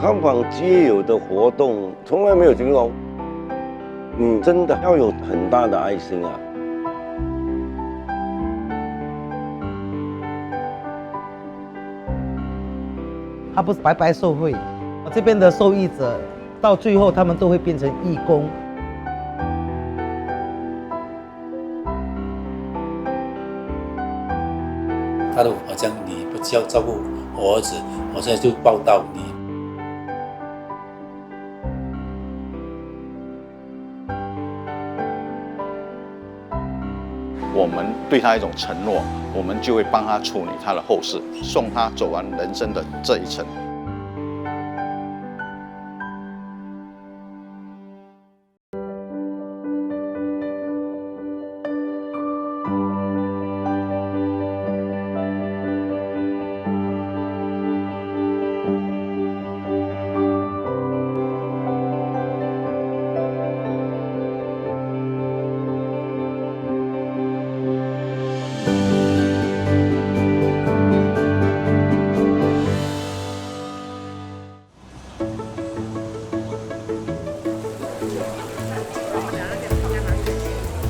探访街友的活动从来没有停过，你真的要有很大的爱心啊！他不是白白受惠，这边的受益者到最后他们都会变成义工。他都好像你不照顾我儿子，我现在就报答你。我们对他一种承诺，我们就会帮他处理他的后事，送他走完人生的这一程。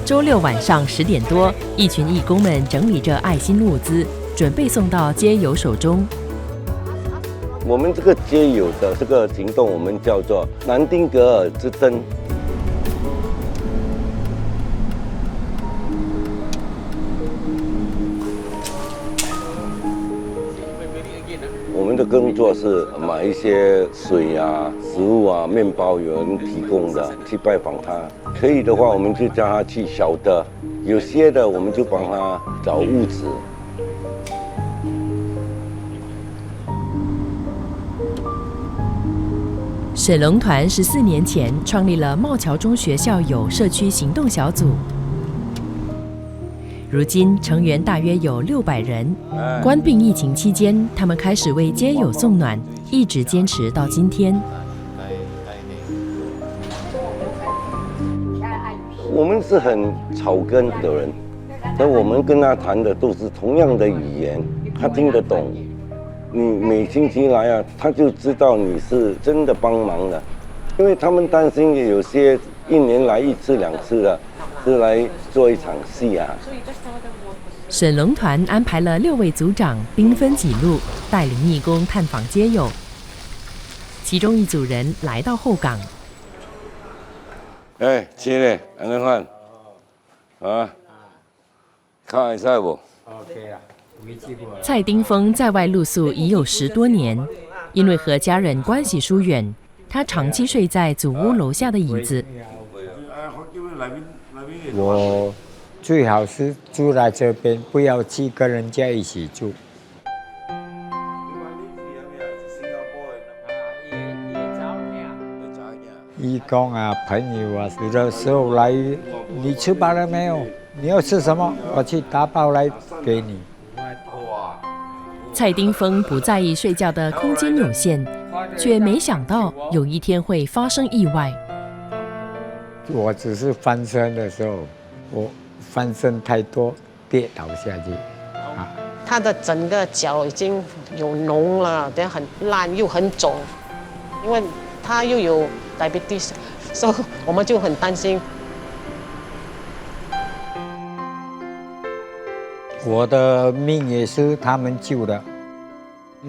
周六晚上10点多，一群义工们整理着爱心物资，准备送到街友手中。我们这个街友的这个行动，我们叫做南丁格尔之灯。我们的工作是买一些水啊、食物啊、面包，有人提供的，去拜访他。可以的话，我们就叫他去小的；有些的，我们就帮他找物资。沈龙团14年前创立了茂桥中学校友社区行动小组。如今成员大约有600人。冠病疫情期间，他们开始为街友送暖，一直坚持到今天。我们是很草根的人，但我们跟他谈的都是同样的语言，他听得懂。你每星期来啊，他就知道你是真的帮忙的，因为他们担心有些1年来1次2次的，是来做一场戏啊。沈龙团安排了6位组长兵分几路，带领义工探访街友。其中一组人来到后港。亲嘞，安怎看？啊，看会使不？ OK 啦。蔡丁峰在外露宿已有10多年，因为和家人关系疏远，他长期睡在祖屋楼下的椅子。我最好是住在这边，不要去跟人家一起住。义工啊，朋友啊，有的时候来，你吃饱了没有？你要吃什么？我去打包来给你。 蔡丁峰不在意睡觉的空间有限，却没想到有一天会发生意外。我只是翻身的时候，我翻身太多，跌倒下去。他的整个脚已经有脓了，等很烂又很肿，因为他又有 diabetes， 所以我们就很担心。 我的命也是他们救的。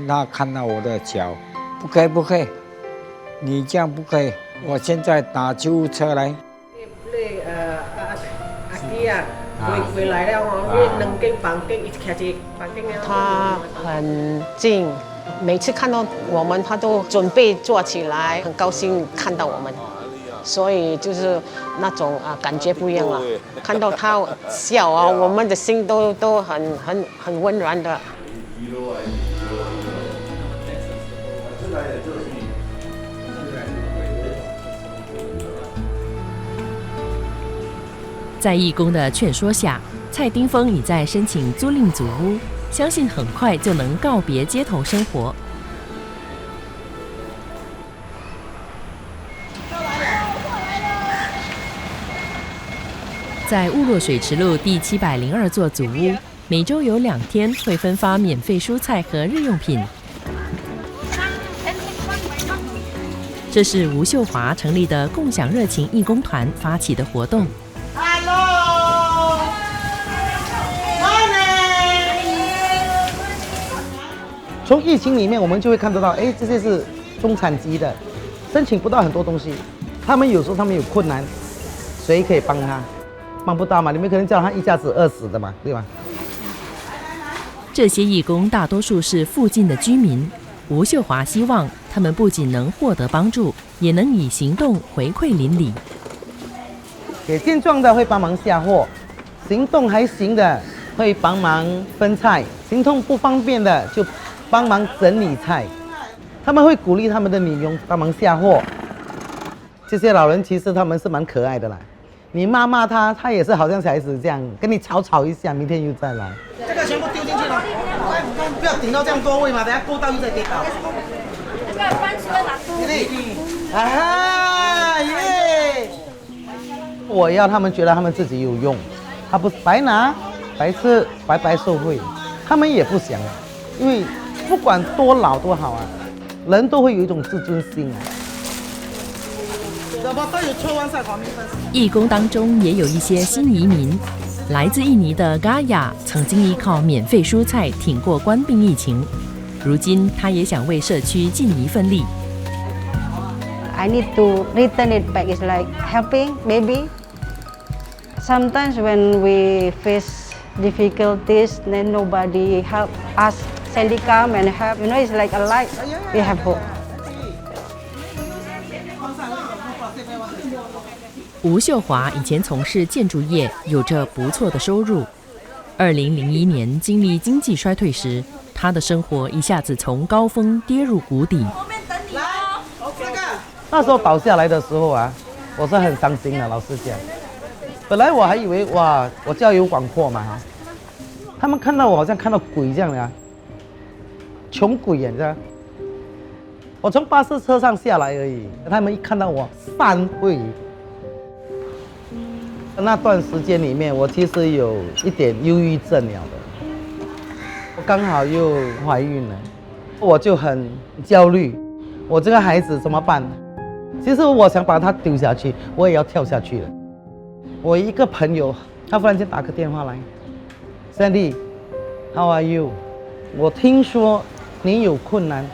他看到我的脚，不可以，不可以，你这样不可以。我现在打救护车来。回来了哦，他很静，每次看到我们，他都准备坐起来，很高兴看到我们。 所以就是那种感觉不一样了，看到他笑啊，我们的心都很温暖的。在义工的劝说下，蔡丁峰已在申请租赁祖屋，相信很快就能告别街头生活。 在雾落水池路第702座祖屋，每周有2天会分发免费蔬菜和日用品。这是吴秀华成立的共享热情义工团发起的活动。从疫情里面，我们就会看得到，哎，这些是中产级的，申请不到很多东西，他们有时候他们有困难，谁可以帮他？帮不到嘛，你们可能叫他一下子饿死的嘛，对吧？这些义工大多数是附近的居民。吴秀华希望他们不仅能获得帮助，也能以行动回馈邻里。给健壮的会帮忙下货，行动还行的会帮忙分菜，行动不方便的就帮忙整理菜。他们会鼓励他们的女佣帮忙下货。这些老人其实他们是蛮可爱的啦，你骂骂他，他也是好像小孩子这样跟你吵一下，明天又再来。这个全部丢进去了，不要顶到这样多位嘛，等下够到又再跌倒。这个番薯拿出来。啊耶！我要他们觉得他们自己有用，他不是白拿、白吃、白受贿，他们也不想，因为不管多老多好啊，人都会有一种自尊心啊。义工当中也有一些新移民，来自印尼的 Gaya 曾经依靠免费蔬菜挺过冠病疫情，如今他也想为社区尽一份力。I need to return it back. It's like helping, maybe. Sometimes when we face difficulties, then nobody help us. Sandy come and help. You know, it's like a light. We have hope. 吴秀华以前从事建筑业，有着不错的收入。2001年经历经济衰退时，她的生活一下子从高峰跌入谷底。那时候倒下来的时候啊，我是很伤心的，老实讲。本来我还以为哇，我交友广阔嘛，他们看到我好像看到鬼这样的啊，穷鬼呀，你知道？我从巴士车上下来而已，他们一看到我3倍。那段时间里面，我其实有一点忧郁症了的，我刚好又怀孕了，我就很焦虑，我这个孩子怎么办？其实我想把他丢下去，我也要跳下去了。我一个朋友，他忽然间打个电话来 ，Sandy，How are you？ 我听说你有困难，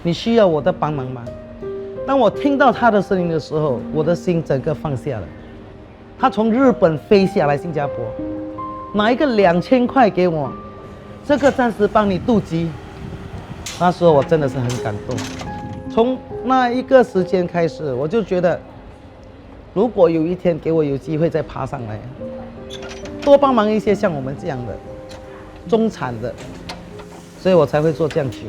你需要我的帮忙吗？当我听到他的声音的时候，我的心整个放下了。他从日本飞下来新加坡，拿一个2000块给我，这个暂时帮你渡饥。那时候我真的是很感动。从那一个时间开始，我就觉得，如果有一天给我有机会再爬上来，多帮忙一些像我们这样的中产的，所以我才会做这样球。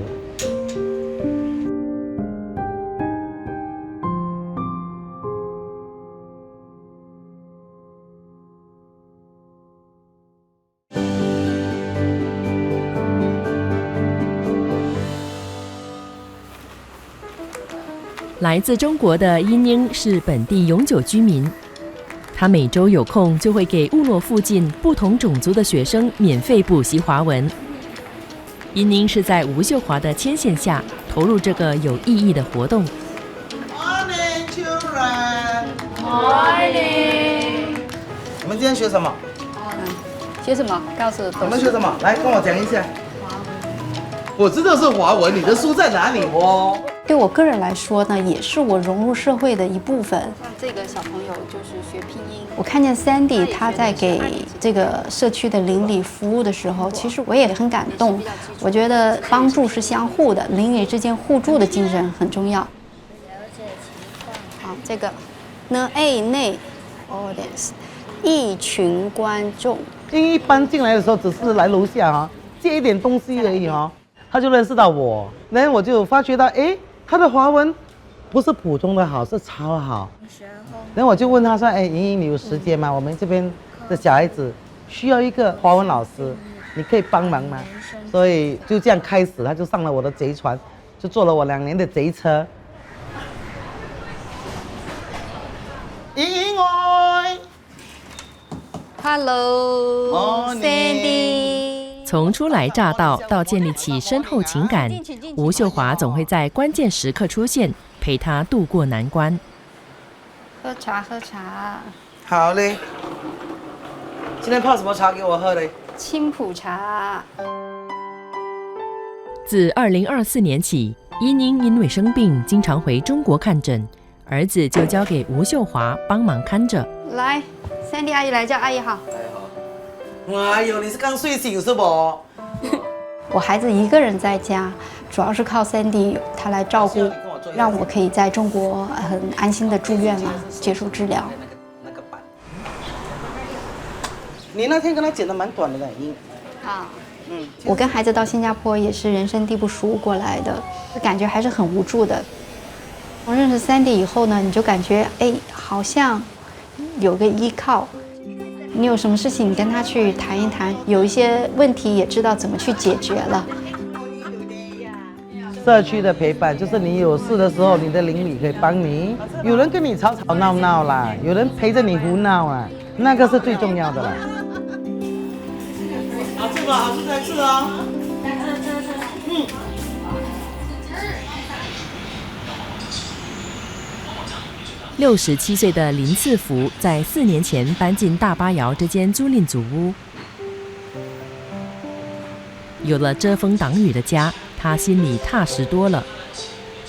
来自中国的殷英是本地永久居民，她每周有空就会给部落附近不同种族的学生免费补习华文。殷英是在吴秀华的牵线下投入这个有意义的活动。Morning, children. Morning. 我们今天学什么？学什么？告诉我们学什么？来跟我讲一下。我知道是华文，你的书在哪里哦？对我个人来说呢，也是我融入社会的一部分。这个小朋友就是学拼音。我看见 Sandy 他在给这个社区的邻里服务的时候，其实我也很感动。我觉得帮助是相互的，邻里之间互助的精神很重要。好，这个呢 A 内 audience 一群观众。因为一般进来的时候只是来楼下啊，借一点东西而已啊，他就认识到我，然后我就发觉到，哎。他的华文不是普通的好，是超好。然后我就问他说：“哎，莹莹，你有时间吗？我们这边的小孩子需要一个华文老师，你可以帮忙吗？”所以就这样开始，他就上了我的贼船，就坐了我2年的贼车。莹莹爱 ，Hello， Sandy。从初来乍到到建立起深厚情感，吴秀华总会在关键时刻出现，陪他渡过难关。喝茶，喝茶。好嘞。今天泡什么茶给我喝嘞？青浦茶。自2024年起，伊宁因为生病，经常回中国看诊，儿子就交给吴秀华帮忙看着。来，Sandy 阿姨来叫阿姨好。哎呦，你是刚睡醒是不？我孩子一个人在家，主要是靠 Sandy 他来照顾，让我可以在中国很安心的住院啦，接受治疗。你那天跟他剪得蛮短的呢，啊，我跟孩子到新加坡也是人生地不熟过来的，感觉还是很无助的。从认识 Sandy 以后呢，你就感觉好像有个依靠。你有什么事情，你跟他去谈一谈，有一些问题也知道怎么去解决了。社区的陪伴就是你有事的时候，你的邻里可以帮你，有人跟你吵吵闹闹啦，有人陪着你胡闹啊，那个是最重要的啦。好吃吧，好吃才吃哦。67岁的林赐福在4年前搬进大巴窑这间租赁祖屋，有了遮风挡雨的家，他心里踏实多了。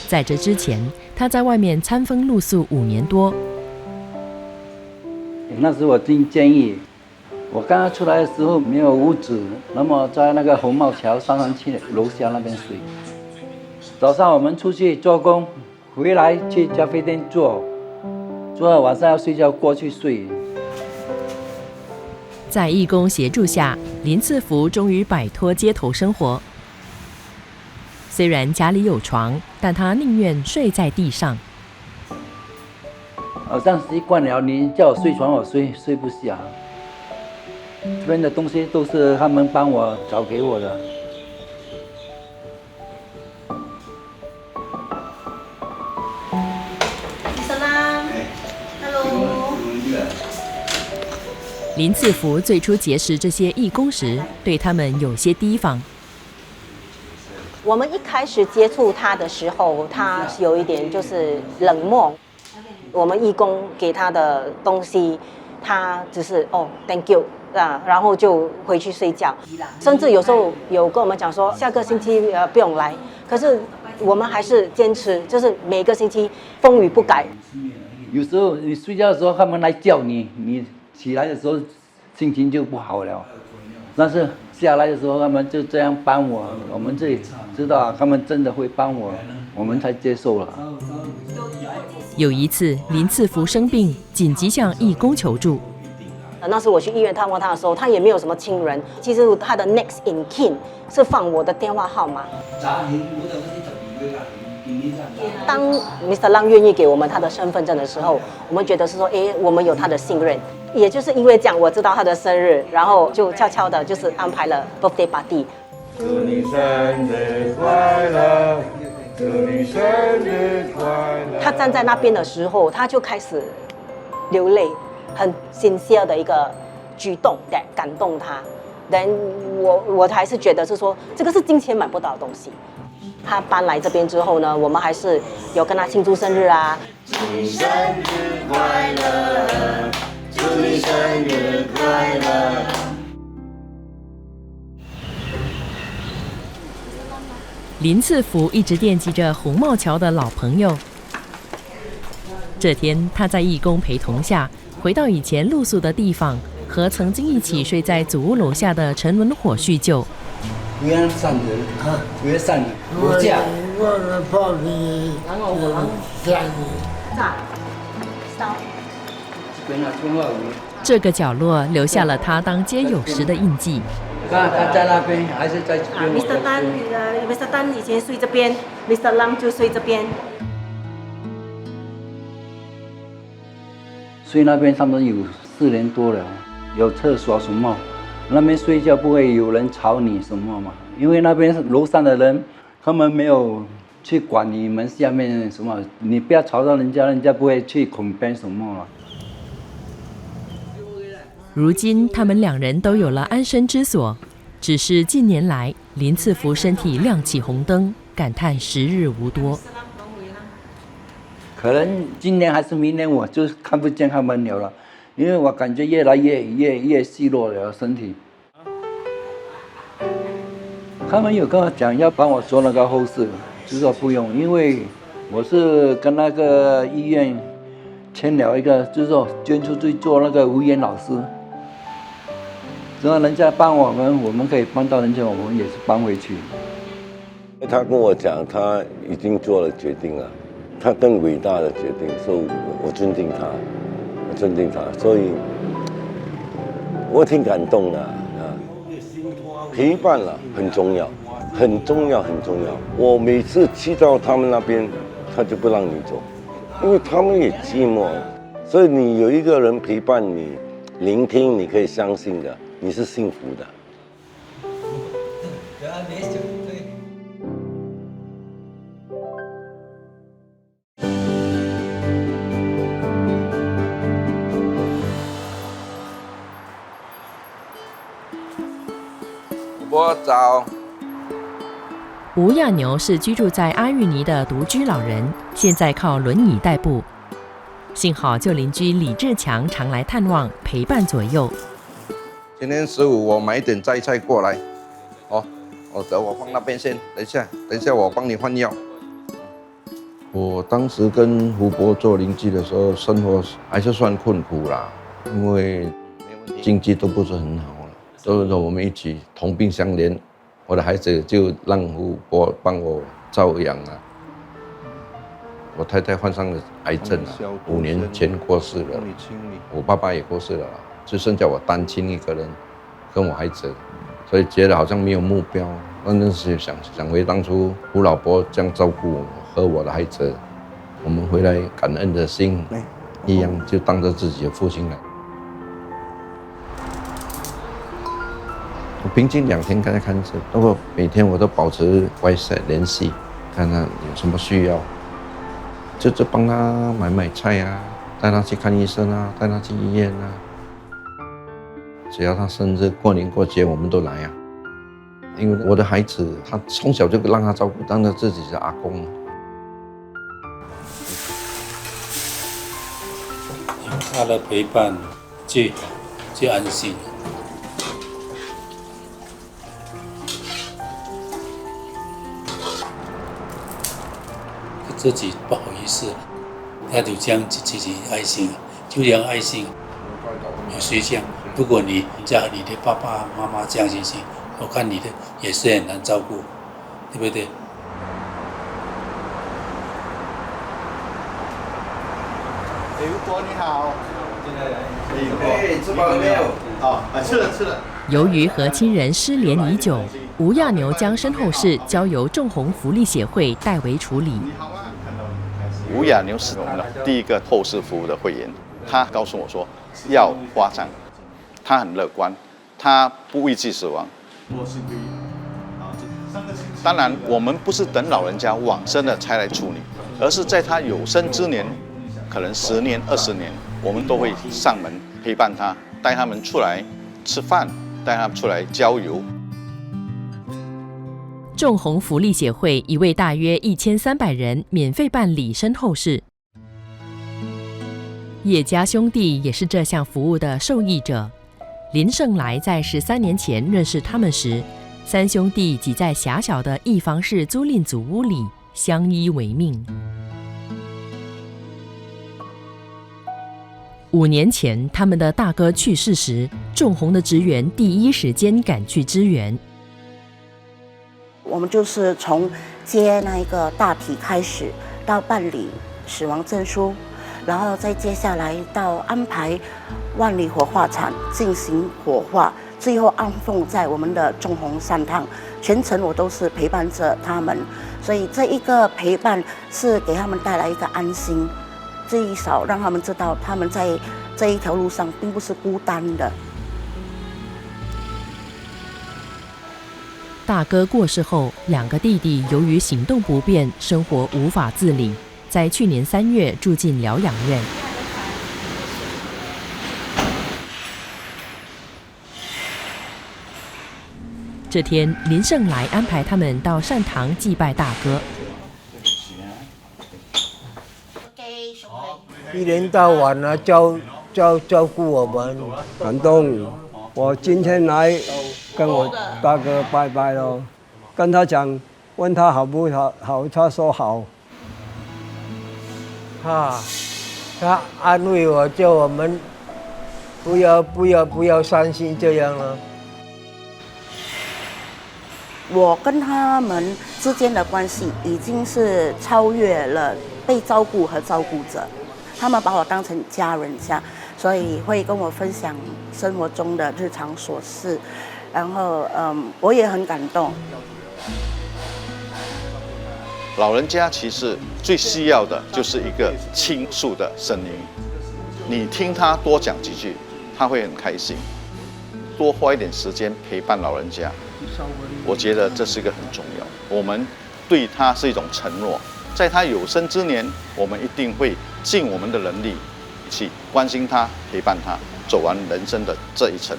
在这之前，他在外面餐风露宿5年多。那时我进监狱，我刚刚出来的时候没有屋子，那么在那个红帽桥上去楼下那边睡。早上我们出去做工，回来去咖啡店做到晚上要睡觉过去睡。在义工协助下，林赐福终于摆脱街头生活。虽然家里有床，但他宁愿睡在地上。好像习惯了，你叫我睡床我睡不下。这边的东西都是他们帮我找给我的。林赐福最初结识这些义工时，对他们有些提防。我们一开始接触他的时候，他有一点就是冷漠。我们义工给他的东西，他只是thank you 啊，然后就回去睡觉。甚至有时候有跟我们讲说，下个星期不用来。可是我们还是坚持，就是每个星期风雨不改。有时候你睡觉的时候，他们来叫你，你起来的时候心情就不好了。但是下来的时候，他们就这样帮我，我们自己知道他们真的会帮我，我们才接受了。有一次，林赐福生病，紧急向义工求助。那时我去医院探望他的时候，他也没有什么亲人。其实他的 next in kin 是放我的电话号码。当 Mr. Lang 愿意给我们他的身份证的时候，我们觉得是说，我们有他的信任。也就是因为这样，我知道他的生日，然后就悄悄的，就是安排了 birthday party。祝你生日快乐，祝你生日快乐。他站在那边的时候，他就开始流泪，很sincere的一个举动，感动他。但我还是觉得是说，这个是金钱买不到的东西。他搬来这边之后呢，我们还是有跟他庆祝生日啊。祝你生日快乐，祝你生日快乐。林赐福一直惦记着红帽桥的老朋友。这天，他在义工陪同下，回到以前露宿的地方，和曾经一起睡在祖屋楼下的陈文火叙旧。不要上人啊！不要上人，我这样。我的泡皮，然后我下你。炸，烧。这个角落留下了他当街友时的印记。他在那边还是在这边？Mr. Tan 以前睡这边 ，Mr. Lang 就睡这边。睡那边他们有4年多了，有厕所什么。那边睡觉不会有人吵你什么嘛？因为那边楼上的人，他们没有去管你们下面什么，你不要吵到人家，人家不会去complain什么了。如今他们2人都有了安身之所，只是近年来林赐福身体亮起红灯，感叹时日无多。可能今年还是明年我就看不见他们了，因为我感觉越来越虚弱了身体。他们有跟我讲要帮我做那个后事，就说不用，因为我是跟那个医院签了一个，就是说捐出去做那个无缘老师。只要人家帮我们，我们可以帮到人家，我们也是帮回去。他跟我讲，他已经做了决定了，他更伟大的决定，所以我尊敬他，我尊敬他，所以我挺感动的啊。陪伴了很重要，很重要，很重要。我每次去到他们那边，他就不让你走，因为他们也寂寞，所以你有一个人陪伴你，聆听，你可以相信的。你是幸福的。我早。吴亚牛是居住在阿育尼的独居老人，现在靠轮椅代步。幸好旧邻居李志强常来探望，陪伴左右。今天15，我买一点摘菜过来，等我放那边先，等一下我帮你换药。我当时跟胡伯做邻居的时候，生活还是算困苦啦，因为经济都不是很好了，都是我们一起同病相怜。我的孩子就让胡伯帮我照养啊。我太太患上了癌症啊，5年前过世了，我爸爸也过世了。就剩下我单亲一个人，跟我孩子，所以觉得好像没有目标。那时想回当初胡老伯这样照顾我和我的孩子，我们回来感恩的心一样，就当着自己的父亲来。我平均2天跟他看诊，不过每天我都保持WhatsApp联系，看他有什么需要，就帮他买菜啊，带他去看医生啊，带他去医院啊。只要他生日、过年过节，我们都来啊。因为我的孩子，他从小就让他照顾，当他自己的阿公。有他的陪伴最好，最安心。自己不好意思，他就这样自己爱心，就这样爱心。有谁这样？如果你家里的爸爸妈妈这样心情，我看你的也是很难照顾，对不对？刘伯你好，吃饱了没有？吃了。由于和亲人失联已久，吴亚牛将身后事交由众红福利协会代为处理。吴亚牛是我们的第一个后事服务的会员，他告诉我说要花账，他很乐观，他不畏惧死亡。当然，我们不是等老人家往生了才来处理，而是在他有生之年，可能10年、20年，我们都会上门陪伴他，带他们出来吃饭，带他们出来郊游。众红福利协会已为大约1300人免费办理身后事。叶家兄弟也是这项服务的受益者。林胜来在13年前认识他们时，3兄弟挤在狭小的一房式租赁组屋里相依为命。5年前，他们的大哥去世时，众红的职员第一时间赶去支援。我们就是从接那一个大体开始，到办理死亡证书，然后再接下来到安排万里火化场进行火化，最后安放在我们的众红善堂。全程我都是陪伴着他们，所以这一个陪伴是给他们带来一个安心，最少让他们知道他们在这一条路上并不是孤单的。大哥过世后，2个弟弟由于行动不便，生活无法自理，在去年3月住进疗养院。这天，林胜来安排他们到善堂祭拜大哥。给一年到晚啊照顾我们，感动。我今天来跟我大哥拜拜咯，跟他讲，问他好不好，他说好。他安慰我，叫我们不要伤心这样了。我跟他们之间的关系已经是超越了被照顾和照顾者，他们把我当成家人家，所以会跟我分享生活中的日常琐事，然后我也很感动。老人家其实最需要的就是一个倾诉的声音，你听他多讲几句，他会很开心。多花一点时间陪伴老人家，我觉得这是一个很重要。我们对他是一种承诺，在他有生之年，我们一定会尽我们的能力去关心他、陪伴他，走完人生的这一程。